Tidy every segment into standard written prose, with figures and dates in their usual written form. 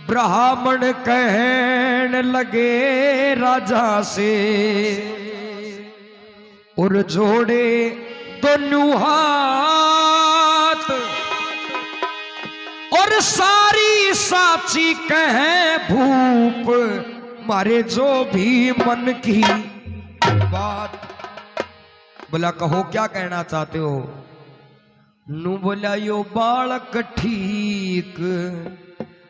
ब्राह्मण कहन लगे राजा से और जोड़े दोनों हाथ और सारी साची कहे भूप मारे जो भी मन की बात। बोला कहो क्या कहना चाहते हो। नू बोला यो बालक ठीक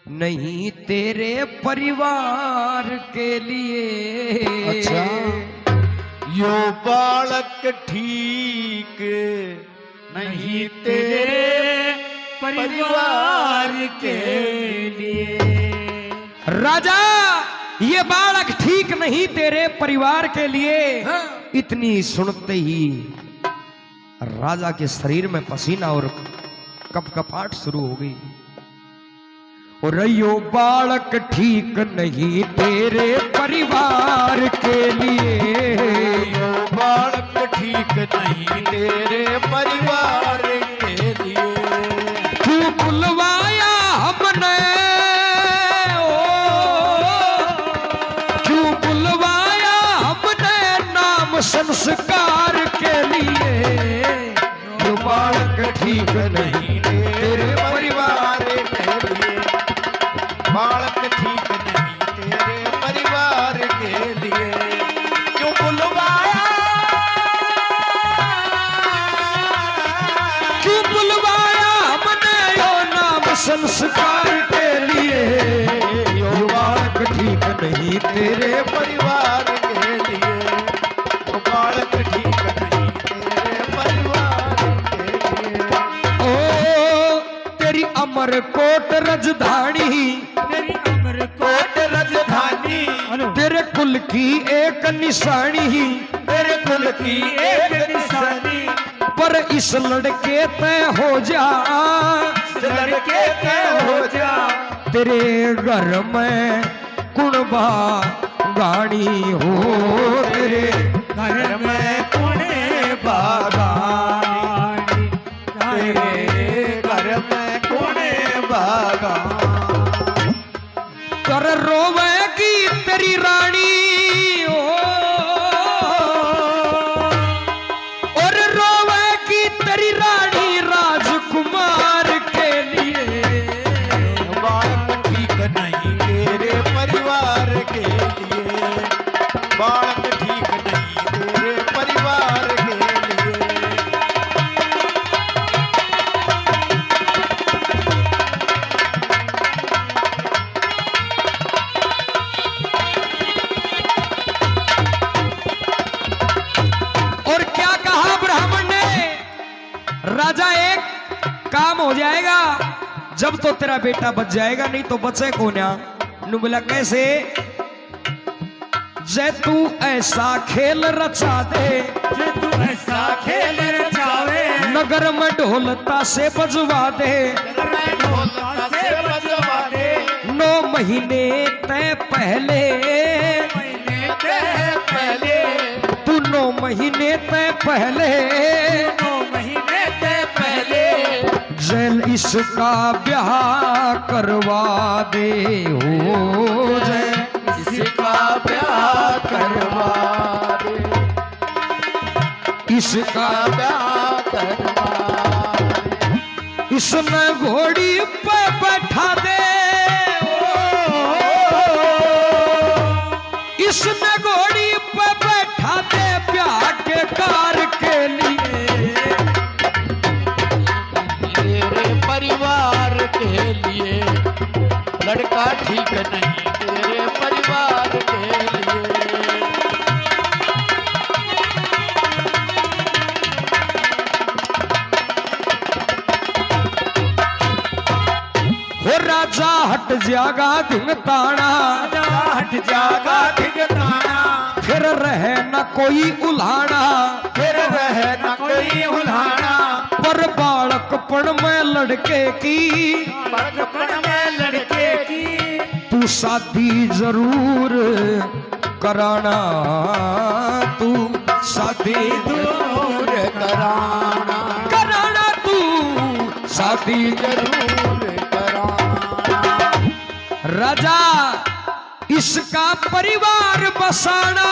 नहीं तेरे परिवार के लिए। अच्छा यो बालक ठीक नहीं तेरे परिवार के लिए। राजा ये बालक ठीक नहीं तेरे परिवार के लिए। इतनी सुनते ही राजा के शरीर में पसीना और कपकपाहट शुरू हो गई। और यो बालक ठीक नहीं तेरे परिवार के लिए। यो बालक ठीक नहीं तेरे परिवार के लिए। क्यों बुलवाया हमने क्यों बुलवाया हमने नाम संस्कार के लिए। यो बालक ठीक नहीं तेरे परिवार के लिए। बालक ठीक नहीं तेरे परिवार के लिए। क्यों बुलवाया हमने यो नाम संस्कार के लिए। यो बालक ठीक नहीं तेरे परिवार के लिए। बालक ठीक नहीं तेरे परिवार के लिए। ओ तेरी अमर कोट राजधानी कोट राजधानी तेरे कुल की एक निशानी। तेरे कुल की एक निशानी। पर इस लड़के तय हो जा लड़के तय हो जा। तेरे घर में कुणबा गाड़ी हो। तेरे घर में कुणे बागानी। तेरे घर में कुणे बागानी। कर रोवेगी तेरी रानी और रोवेगी तेरी रानी राजकुमार के लिए। बालक ठीक नहीं तेरे परिवार के लिए। बालक ठीक नहीं तेरे परिवार के लिए। राजा एक काम हो जाएगा जब तो तेरा बेटा बच जाएगा, नहीं तो बचे कौन। नु बोला कैसे। जे तू ऐसा खेल रचा दे जे तू ऐसा खेल रचावे। नगर में ढोलता से बजवा दे। ढोलता से बजवा दे। 9 महीने तय पहले तू 9 महीने तय पहले जेल इसका ब्याह करवा दे। हो जय इसका ब्याह करवा दे। इसका ब्याह करवा दे। इसमें घोड़ी पे बैठा दे। इसमें घोड़ी पे बैठा दे ब्याह के कार के लिए। परिवार के लिए लड़का ठीक नहीं तेरे परिवार के लिए। हो राजा हट हट जागा धिंगताना, हट जागा धिंगताना, फिर रहे न कोई उल्हाना, फिर रहे न कोई उल्हाना, पर बालकपन में लड़के की, बालकपन में लड़के की, तू शादी जरूर कराना, तू शादी दूर कराना, कराना, तू शादी जरूर कराना। राजा इसका परिवार बसाना,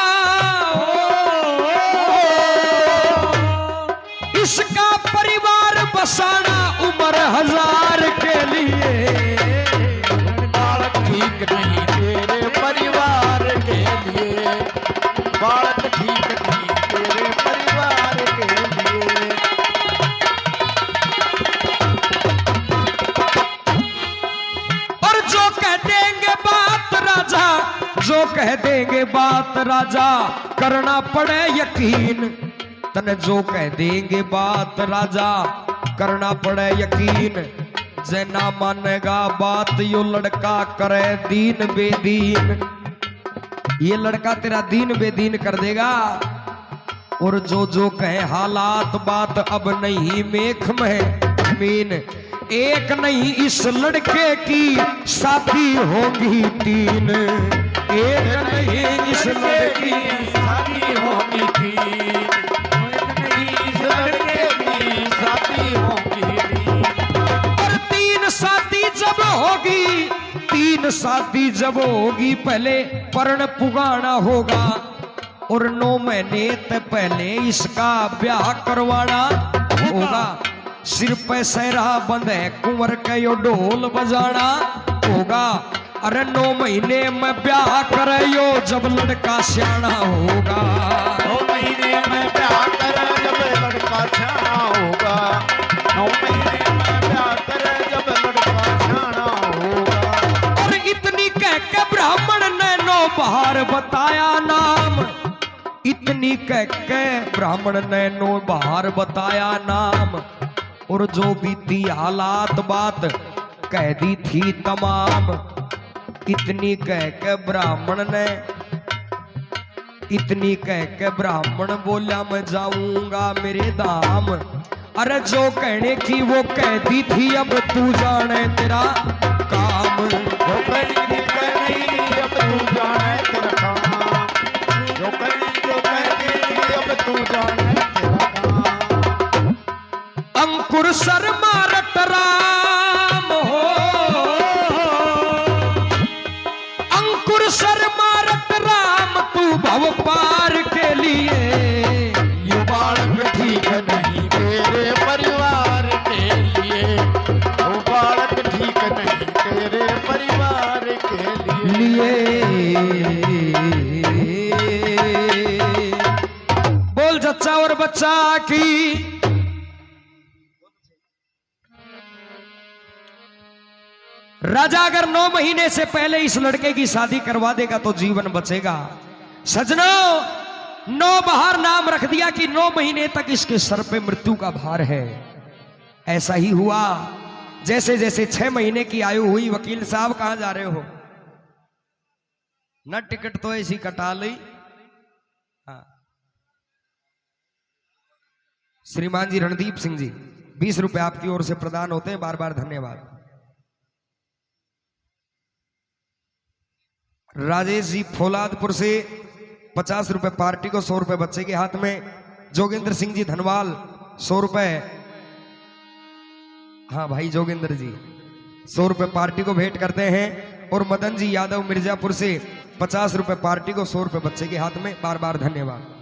इसका परिवार बसाना उम्र 1000 के लिए, बालक ठीक नहीं तेरे परिवार के लिए, बालक ठीक नहीं तेरे परिवार के लिए। और जो कह देंगे बात राजा, जो कह देंगे बात राजा, करना पड़े यकीन, तने जो कह देंगे बात राजा, करना पड़े यकीन, जे ना मानेगा बात यो लड़का करे दीन बेदीन, ये लड़का तेरा दीन बेदीन कर देगा। और जो जो कहे हालात बात अब नहीं मेख में मीन, एक नहीं इस लड़के की शादी होगी 3, एक नहीं इस लड़की की शादी होगी 3, एक नहीं इस लड़के की शादी होगी 3। और 3 शादी जब होगी, 3 शादी जब होगी, पहले पर्ण पुगाना होगा, और 9 महीने तक पहले इसका ब्याह करवाना होगा। सिर पे सहरा बंधे कुंवर के यो ढोल बजाना होगा, अरे 9 महीने में ब्याह करे यो जब लड़का सियाना होगा, 9 महीने में ब्याह करे जब लड़का सियाना होगा, 9 महीने में ब्याह करे जब लड़का सियाना होगा। और इतनी कह के ब्राह्मण ने 9 बहार बताया नाम, इतनी कह के ब्राह्मण ने 9 बहार बताया नाम, और जो बीती हालात बात कह दी थी तमाम, इतनी कह के ब्राह्मण ने, इतनी कह के ब्राह्मण बोला मैं जाऊंगा मेरे धाम, अरे जो कहने की वो कह दी थी अब तू जाने तेरा काम, जो कहीं भी कहीं अब तू जाने तेरा काम, जो कहीं अब तू जाने तेरा काम। अंकुर शर्मा रट राम हो, अंकुर शर्मा रट राम, तू भव पार के लिए, ये बालक ठीक नहीं तेरे परिवार के लिए, वो बालक ठीक नहीं तेरे परिवार के लिए। बोल जच्चा और बच्चा की। राजा अगर 9 महीने से पहले इस लड़के की शादी करवा देगा तो जीवन बचेगा। सजनों 9 बहार नाम रख दिया कि 9 महीने तक इसके सर पे मृत्यु का भार है। ऐसा ही हुआ। जैसे जैसे 6 महीने की आयु हुई, वकील साहब कहां जा रहे हो? न टिकट तो ऐसी कटा ली। हाँ। श्रीमान जी रणदीप सिंह जी 20 रुपए आपकी ओर से प्रदान होते हैं, बार बार धन्यवाद। राजेश जी फौलादपुर से 50 रुपए पार्टी को, 100 रुपए बच्चे के हाथ में। जोगिंदर सिंह जी धनवाल 100 रुपए। हाँ भाई जोगिंदर जी 100 रुपए पार्टी को भेंट करते हैं। और मदन जी यादव मिर्जापुर से 50 रुपए पार्टी को, 100 रुपए बच्चे के हाथ में, बार बार धन्यवाद।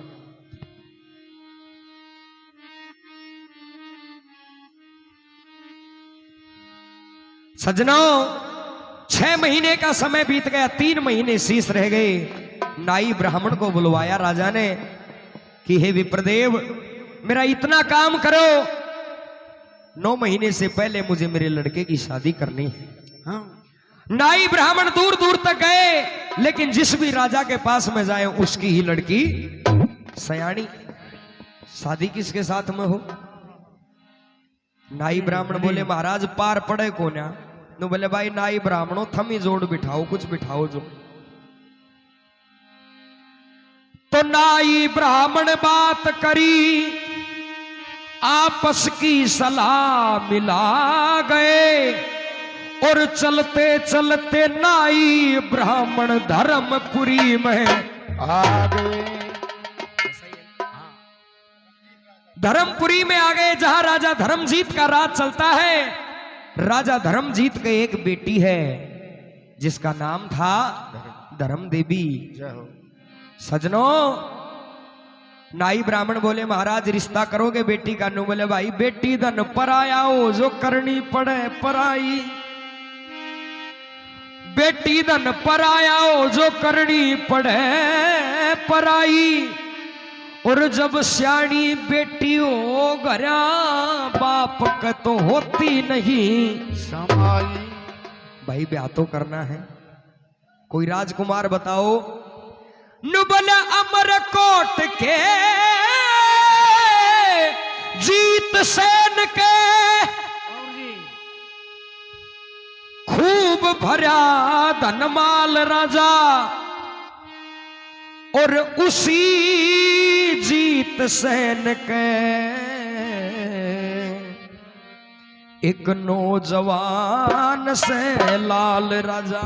सज्जनों 6 महीने का समय बीत गया, 3 महीने शेष रह गए। नाई ब्राह्मण को बुलवाया राजा ने कि हे विप्रदेव मेरा इतना काम करो, 9 महीने से पहले मुझे मेरे लड़के की शादी करनी है। हाँ। नाई ब्राह्मण दूर दूर तक गए, लेकिन जिस भी राजा के पास में जाए उसकी ही लड़की सयानी। शादी किसके साथ में हो? नाई ब्राह्मण बोले महाराज पार पड़े को ना, नु बोले भाई नाई ब्राह्मणों थम ही जोड़ बिठाओ, कुछ बिठाओ जो। तो नाई ब्राह्मण बात करी, आपस की सलाह मिला गए और चलते चलते नाई ब्राह्मण धर्मपुरी में आ गए। धर्मपुरी में आ गए, जहां राजा धर्मजीत का राज चलता है। राजा धर्मजीत के एक बेटी है जिसका नाम था धर्म देवी। जय हो। सजनों, नाई ब्राह्मण बोले महाराज रिश्ता करोगे बेटी का? नु बोले भाई बेटी धन पराया हो, जो करनी पड़े पराई। बेटी धन पराया हो, जो करनी पड़े पराई। और जब सियाणी बेटी हो घरा, बाप का तो होती नहीं समाई। भाई ब्याह तो करना है, कोई राजकुमार बताओ। नुबल अमरकोट के जीत सेन के खूब भरा धनमाल राजा, और उसी जीत सेन के एक नौजवान से लाल राजा।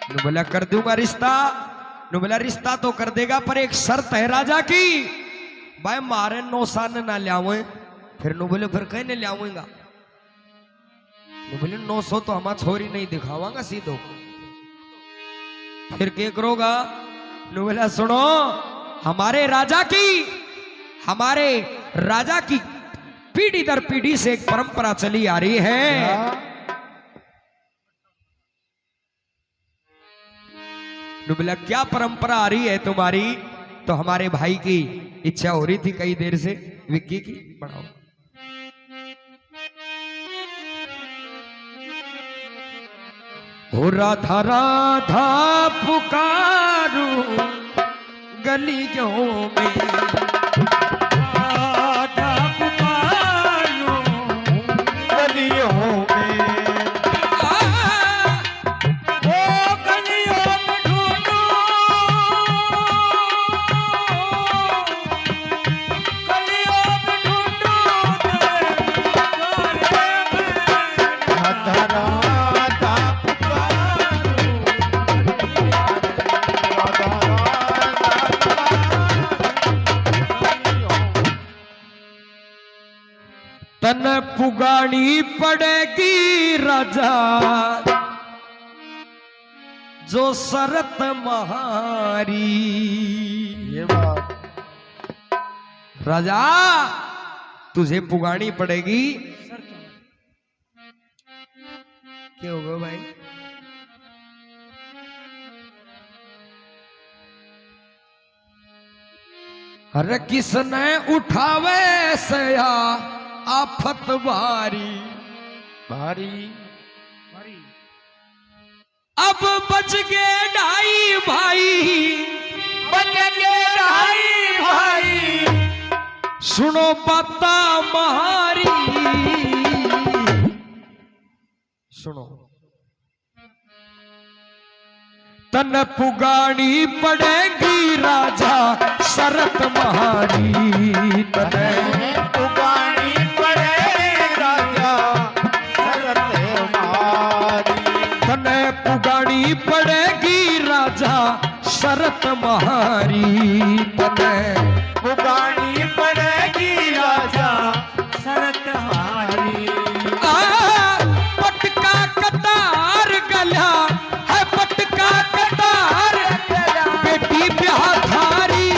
नुबला कर दूंगा रिश्ता। नुबला रिश्ता तो कर देगा, पर एक शर्त है राजा की, भाई मारे 9 साल ना लियावे। फिर नुबले फिर कहीं नहीं लियाऊंगा। नुबले 900 तो हमारा छोरी नहीं दिखावांगा सीधो। फिर क्या करोगा? नुबला सुनो, हमारे राजा की पीढ़ी दर पीढ़ी से एक परंपरा चली आ रही है। नुबला क्या परंपरा आ रही है तुम्हारी? तो हमारे भाई की इच्छा हो रही थी कई देर से, विक्की की बढ़ाओ। हो राधा राधा पुकारू गलियों में, राधा पुकारो गलियों में। ओ गलियों में ढूंढो, गलियों में ढूंढो राधा राधा पुकारो, राधा तन पुगानी पड़ेगी राजा, जो शरत महारी। ये बात राजा तुझे पुगानी पड़ेगी। क्या होगा भाई? अरे किसने उठावे सया आफत भारी। भारी अब बच गए ढाई भाई, बच गए ढाई भाई। सुनो बाता महारी। सुनो, तन पुगानी पड़ेगी राजा शरत महारी। तन पुगानी पड़े राजा शरत महारी। तन पुगानी पड़ेगी राजा शरत महारी। तन पुगानी पड़ेगी राजा शरत महारी। पटका कतार गला है, पटका कतार बेटी ब्याह थारी।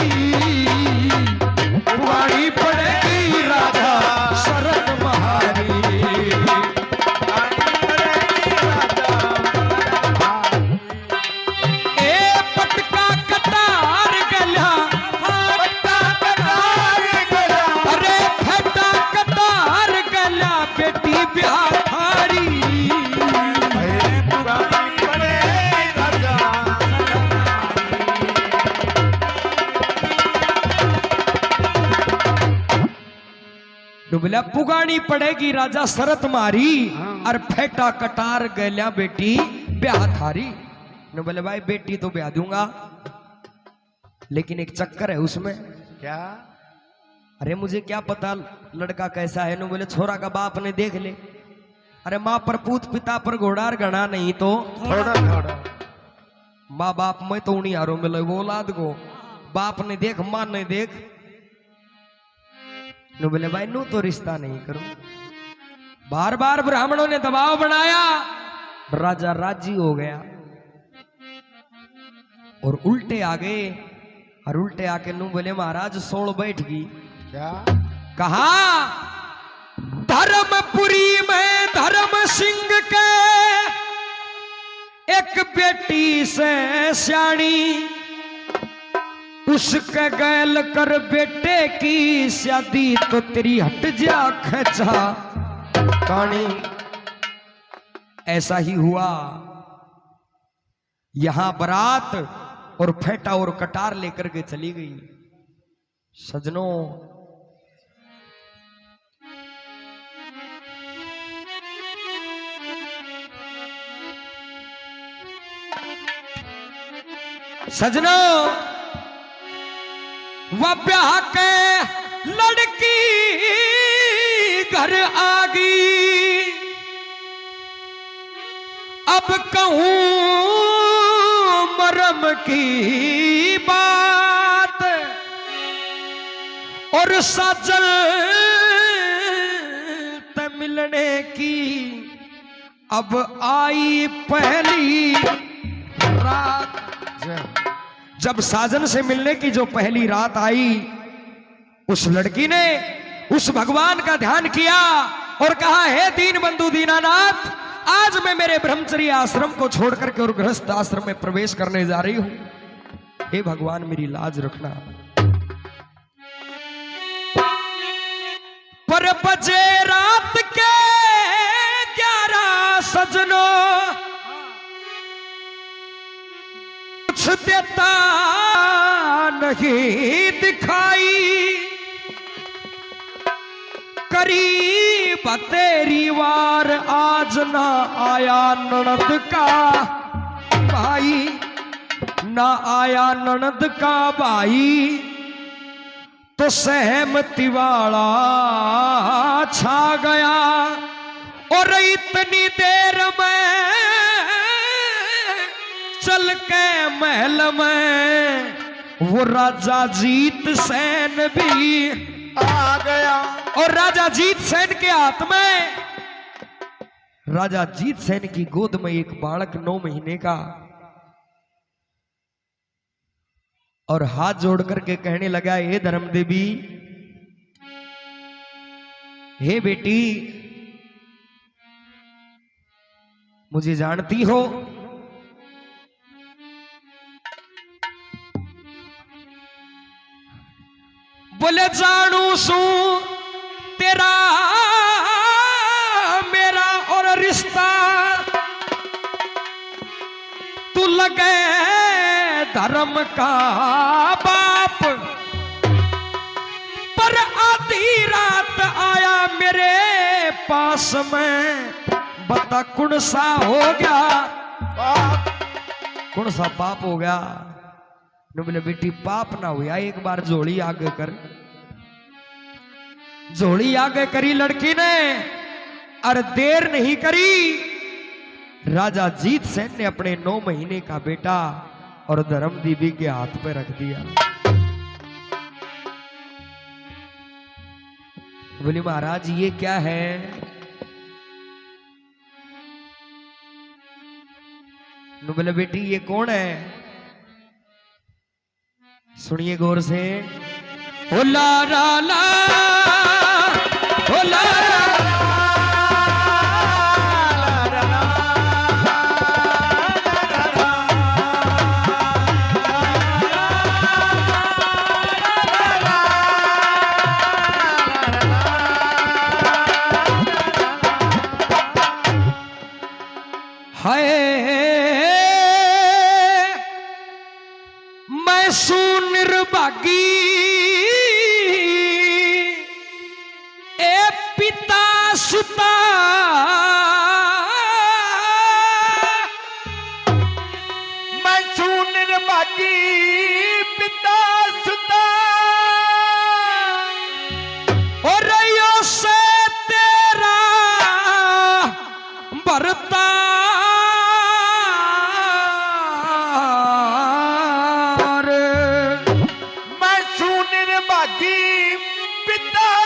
पुगानी पड़ेगी राजा शरत महारी। ए पटका कतार गला, अरे फटा कतार गला बेटी ब्याह थारी। डुबला पुगानी पड़ेगी राजा शरत मारी। और फेटा कटार गल्या बेटी ब्याह थारी। ने बोले भाई बेटी तो ब्याह दूंगा, लेकिन एक चक्कर है उसमें। क्या? अरे मुझे क्या पता लड़का कैसा है। ने बोले छोरा का बाप ने देख ले। अरे माँ पर पूत पिता पर घोड़ार गणा नहीं तो थोड़ा थोड़ा माँ बाप में तो उन्हीं हारों मिले वो औलाद को। बाप ने देख माँ ने देख। नु बोले भाई नू तो रिश्ता नहीं करो। बार बार ब्राह्मणों ने दबाव बनाया, राजा राजी हो गया और उल्टे आ गए। और उल्टे आके नू बोले महाराज सोल बैठ गई। क्या? कहा धर्मपुरी में धर्म सिंह के एक बेटी से श्याणी, उसके गैल कर बेटे की शादी तो तेरी हट जा खचा कहानी। ऐसा ही हुआ। यहां बारात और फेटा और कटार लेकर के चली गई। सजनों सजनों वह ब्याह के लड़की घर आ गई। अब कहूं मरम की बात और सजल ते मिलने की अब आई पहली रात। जब साजन से मिलने की जो पहली रात आई, उस लड़की ने उस भगवान का ध्यान किया और कहा हे दीन बंधु दीनानाथ, आज मैं मेरे ब्रह्मचर्य आश्रम को छोड़ करके और गृहस्थ आश्रम में प्रवेश करने जा रही हूं। हे भगवान मेरी लाज रखना। पर बजे रात के 11 सजनों, कुछ देता नहीं दिखाई। करीब तेरी वार आज ना आया ननद का भाई, ना आया ननद का भाई, तो सहमति वाला छा गया। और इतनी देर में चल के महल में वो राजा जीत सेन भी आ गया। और राजा जीत सेन के हाथ में, राजा जीत सेन की गोद में एक बालक 9 महीने का, और हाथ जोड़ करके कहने लगा हे धर्म देवी, हे बेटी, मुझे जानती हो बोले जानू सू तेरा मेरा और रिश्ता, तू लगे धर्म का बाप, पर आधी रात आया मेरे पास में, बता कौन सा हो गया पाप, कौन सा पाप हो गया। बोले बेटी पाप ना हुआ, एक बार झोली आगे कर। झोली आगे करी लड़की ने, और देर नहीं करी, राजा जीत सेन ने अपने 9 महीने का बेटा और धर्म देवी के हाथ पे रख दिया। बोली महाराज ये क्या है। बोले बेटी ये कौन है। सुनिए गौर से। ओ ला ला ला, ओ ला ला मैं निर्भागी ए पिता सुता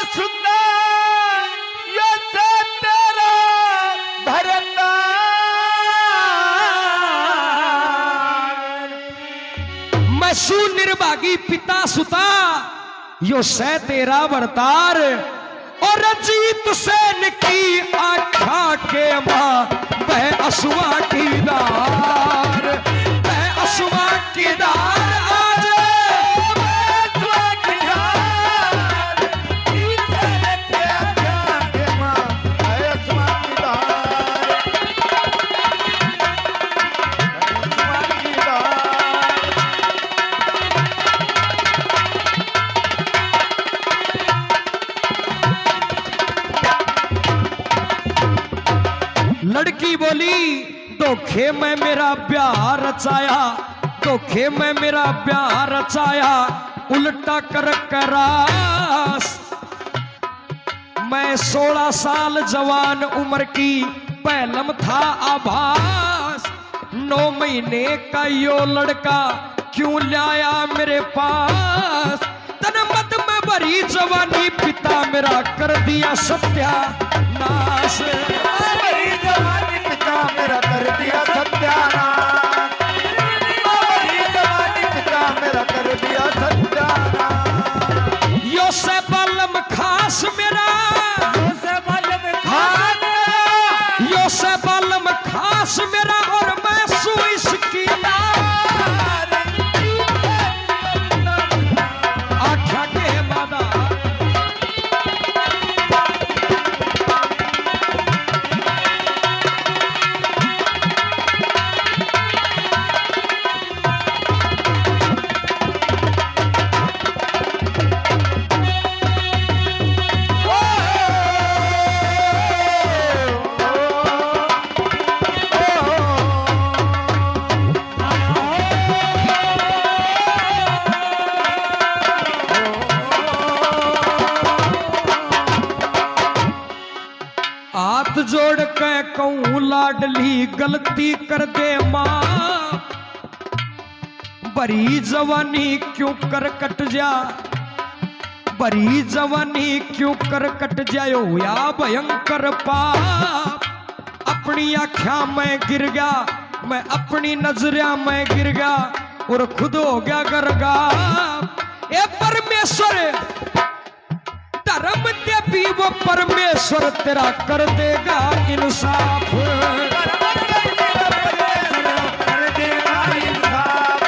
सुंदर ये से तेरा भरता मैं सु निर्भागी पिता सुता यो से तेरा वर्तार और जीत सैन की आख्या के मां वह असुआ की दार वह असुआ की दार आज लड़की बोली धोखे में मेरा प्यार रचाया धोखे में मेरा प्यार रचाया उल्टा कर करास मैं 16 साल जवान उम्र की पहलम था आभास 9 महीने का यो लड़का क्यों लाया मेरे पास तन मत में भरी जवानी पिता मेरा कर दिया सत्यानाश पिता मेरा कर दिया सत्यानाश पिता मेरा कर दिया सत्यानाश यो से बलम खास मेरा यो से बलम खास मेरा और मैं सुइस की आख्या के बादा हाथ जोड़ के कहूं लाडली गलती कर दे मां बड़ी जवानी क्यों कर कट जा बड़ी जवानी क्यों कर कट जायो या भयंकर पाप अपनी आख्या में गिर गया मैं अपनी नजरिया में गिर गया और खुद हो गया गरगा ए परमेश्वर धर्म देवी वो परमेश्वर तेरा कर देगा इंसाफ कर देगा इंसाफ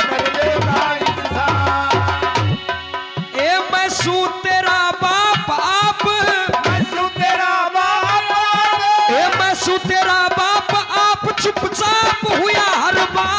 कर देगा इंसाफ ए मैं सू तेरा बाप आप मैं सू तेरा बाप ए मैं सू तेरा बाप आप चुपचाप हुआ हर बार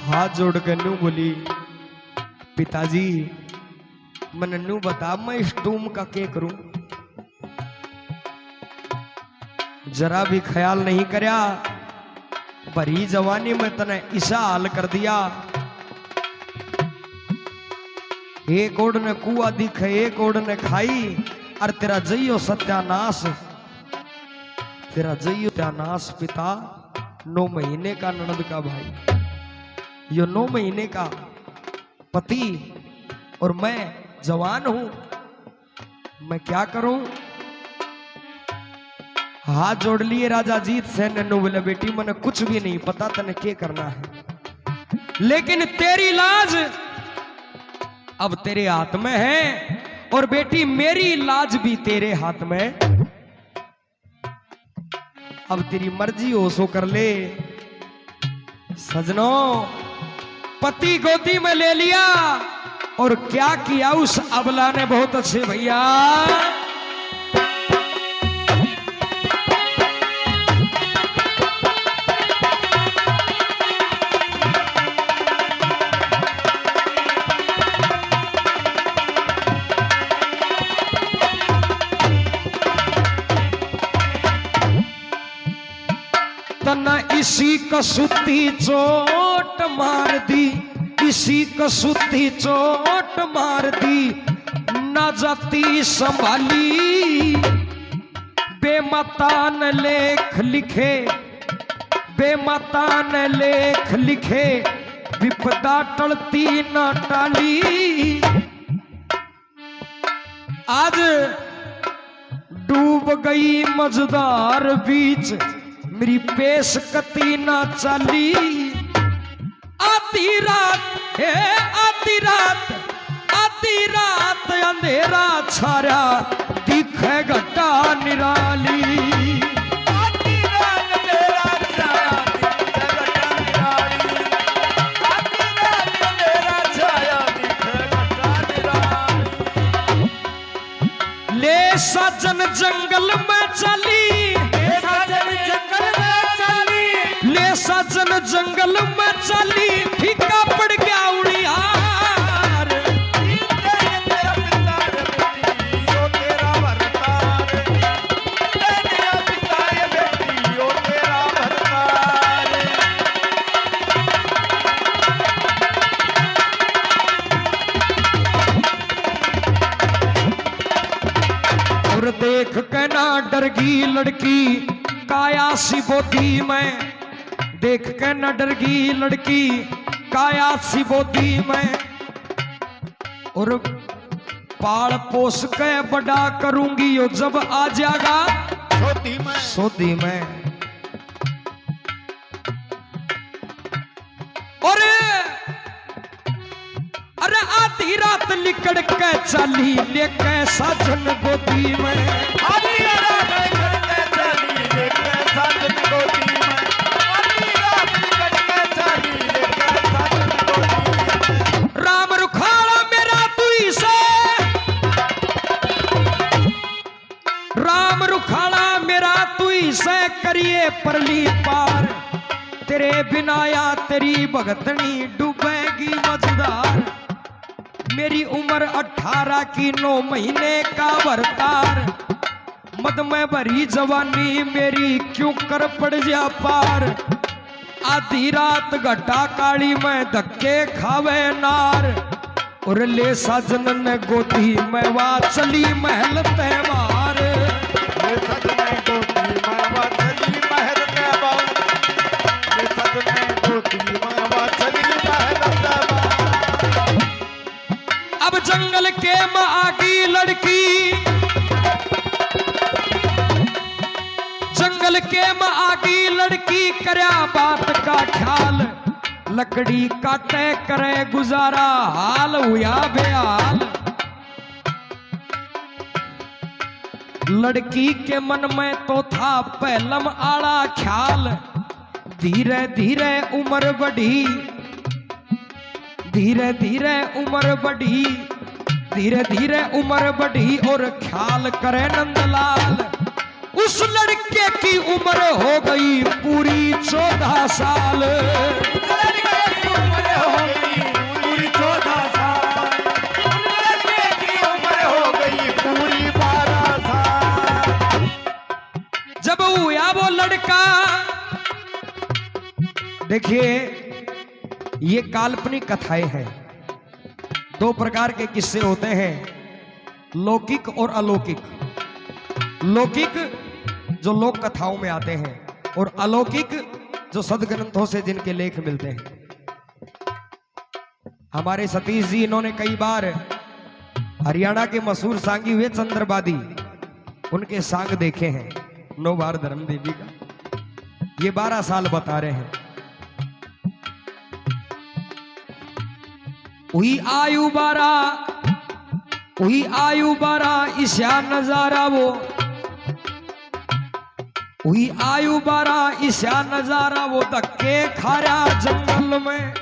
हाथ जोड़ कर नू बोली पिताजी मन नू बता मैं इस टूम का क्या करूं जरा भी ख्याल नहीं करया भरी जवानी में तने इसा हाल कर दिया एक ओड ने कुआ दिखे एक ओड ने खाई और तेरा जइयो सत्यानाश तेरा जइयो सत्यानाश पिता 9 महीने का ननद का भाई यो 9 महीने का पति और मैं जवान हूं मैं क्या करूं हाथ जोड़ लिए राजा जीत सेन ने बोले बेटी मैंने कुछ भी नहीं पता तने क्या करना है लेकिन तेरी लाज अब तेरे हाथ में है और बेटी मेरी लाज भी तेरे हाथ में अब तेरी मर्जी हो सो कर ले सजनों पति गोदी में ले लिया और क्या किया उस अबला ने बहुत अच्छे भैया तन इसी कसूती चोट मार दी, इसी कसूती चोट मार दी, न जाती संभाली। बेमतान लेख लिखे, बेमतान लेख लिखे, विपदा टलती न टाली। आज डूब गई मझधार बीच, मेरी पेश कती न चाली। आधी रात है आधी रात, आधी रात अंधेरा छाया, दिखे घटा निराली। आधी रात अंधेरा छाया, दिखे घटा निराली। आधी रात अंधेरा छाया, दिखे घटा निराली। ले सजन जंगल में चली, ले सजन जंगल में चली, ले सजन जंगल में चली, फीका पड़ गया उड़ियार। तेरा पिता रे बेटी, ओ तेरा भरतार। तेरा पिता रे बेटी, ओ तेरा भरतार। और देख के ना डर गई लड़की, काया सी बोधी में। देख के न डर गई लड़की, काया सी बोधी में। और पाल पोस के बड़ा करूंगी यो जब आ जाएगा सोती में, सोती में। और अरे आधी रात निकल के चली, लेके सजन गोदी में। आधी रात निकल के चली, लेके सजन गोदी में। आधी रात निकल के चली, लेके सजन गोदी में। राम रुखाड़ा मेरा तुई से, राम रुखाड़ा मेरा तुई से, करिए परली पार। तेरे बिना या तेरी भगतनी डूबेगी मझधार। मेरी उम्र 18 की 9 महीने का भरतार। मद में भरी जवानी मेरी क्यों कर पड़ जा पार। आधी रात घटा काली में धक्के खावे नार। और ले सजन ने गोदी में वा चली महल त्योहार। ले सजन गोदी में वा चली महल त्योहार। ले सजन गोदी में वा चली महल त्योहार। अब जंगल के में आगी लड़की, जंगल के में आगी लड़की, करया बात का ख्याल। लकड़ी काटे करे गुजारा, हाल हुआ बेहाल। लड़की के मन में तो था पहलम आड़ा ख्याल। धीरे धीरे उम्र बढ़ी, धीरे धीरे उम्र बढ़ी, धीरे धीरे उम्र बढ़ी। और ख्याल करे नंदलाल, उस लड़के की उम्र हो गई पूरी 14 साल। लड़के की उम्र हो गई पूरी 14 साल। लड़के की उम्र हो गई पूरी 12 साल। जब हुआ वो लड़का, देखिए ये काल्पनिक कथाएं हैं। 2 प्रकार के किस्से होते हैं, लौकिक और अलौकिक। लौकिक जो लोक कथाओं में आते हैं, और अलौकिक जो सदग्रंथों से जिनके लेख मिलते हैं। हमारे सतीश जी, इन्होंने कई बार हरियाणा के मशहूर सांगी हुए चंद्रबादी, उनके सांग देखे हैं। 9 बार धर्म देवी का ये 12 साल बता रहे हैं। हुई आयु 12, हुई आयु 12, ईशा नजारा वो। हुई आयु 12, ईशा नजारा वो, धक्के खारा जंगल में।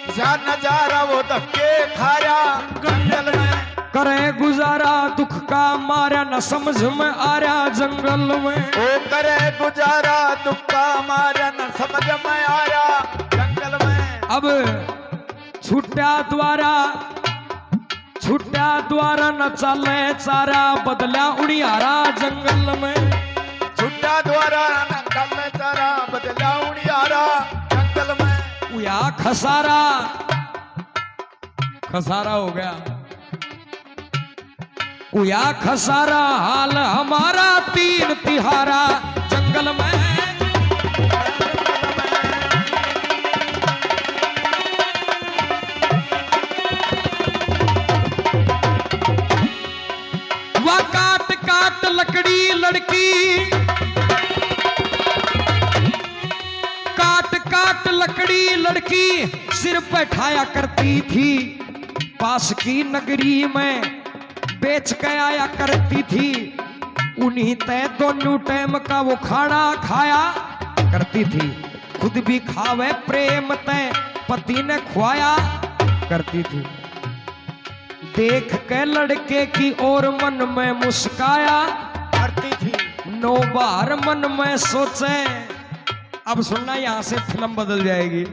ईशा नजारा वो धक्के खाया जंगल में। करे गुजारा दुख का मारा, न समझ में आ रहा जंगल में। ओ करे गुजारा दुख का मारा, न समझ में आ रहा जंगल में। अब छुट्टा द्वारा, छुट्टा द्वारा न चले चारा, बदला उड़ियारा जंगल में। छुट्टा द्वारा न चले या खसारा खसारा हो गया, या खसारा हाल हमारा 3 तिहारा जंगल में वह काट काट लकड़ी लड़की, काट काट लकड़ी लड़की सिर पे ठाया करती थी, पास की नगरी में बेच के आया करती थी, उन्हीं तय दोनों टाइम का वो खाना खाया करती थी, खुद भी खावे प्रेम तय पति ने खुआया करती थी, देख के लड़के की ओर मन में मुस्काया करती थी, 9 बार मन में सोचे, अब सुनना यहां से फिल्म बदल जाएगी,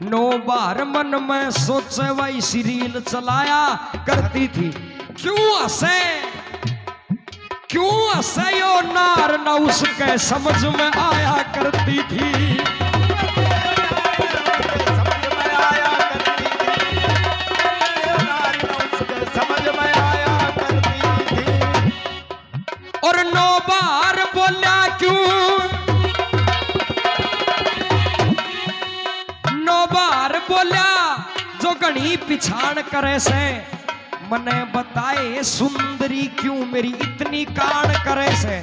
9 बार मन में सोचे वही सीरियल चलाया करती थी, क्यों हंसे यो नार न उसके समझ में आया करती थी, समझ में आया करती थी, और 9 बार बोला क्यों, 9 बार बोला जो घनी पिछाड़ करे से, मने बताए सुंदरी क्यों मेरी इतनी कान करे से,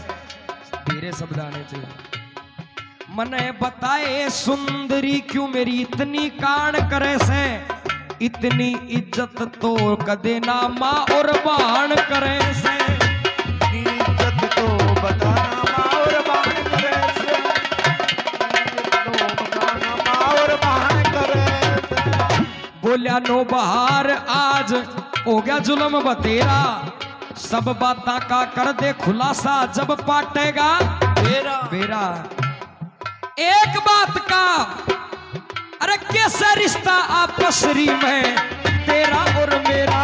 धीरे शब्द आने चाहिए, मने बताए सुंदरी क्यों मेरी इतनी कान करे से, इतनी इज्जत तो कदे ना माँ और बाण करे से, इज्जत तो बताना माँ और बाण करे से, बताना माँ और बाण करे से, बोलिया 9 बार आज हो गया जुल्म बतेरा, सब बातां का कर दे खुलासा जब पाटेगा बेरा, एक बात का अरे कैसे रिश्ता आपसरी में तेरा और मेरा,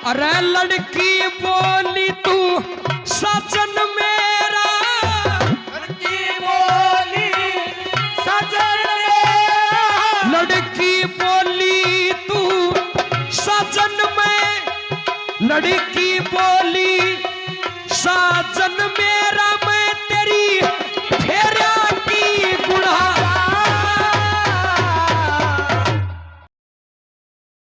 अरे लड़की बोली तू सजन मेरा, लड़की बोली सजन मेरा, लड़की बोली तू सजन में, लड़की बोली साजन में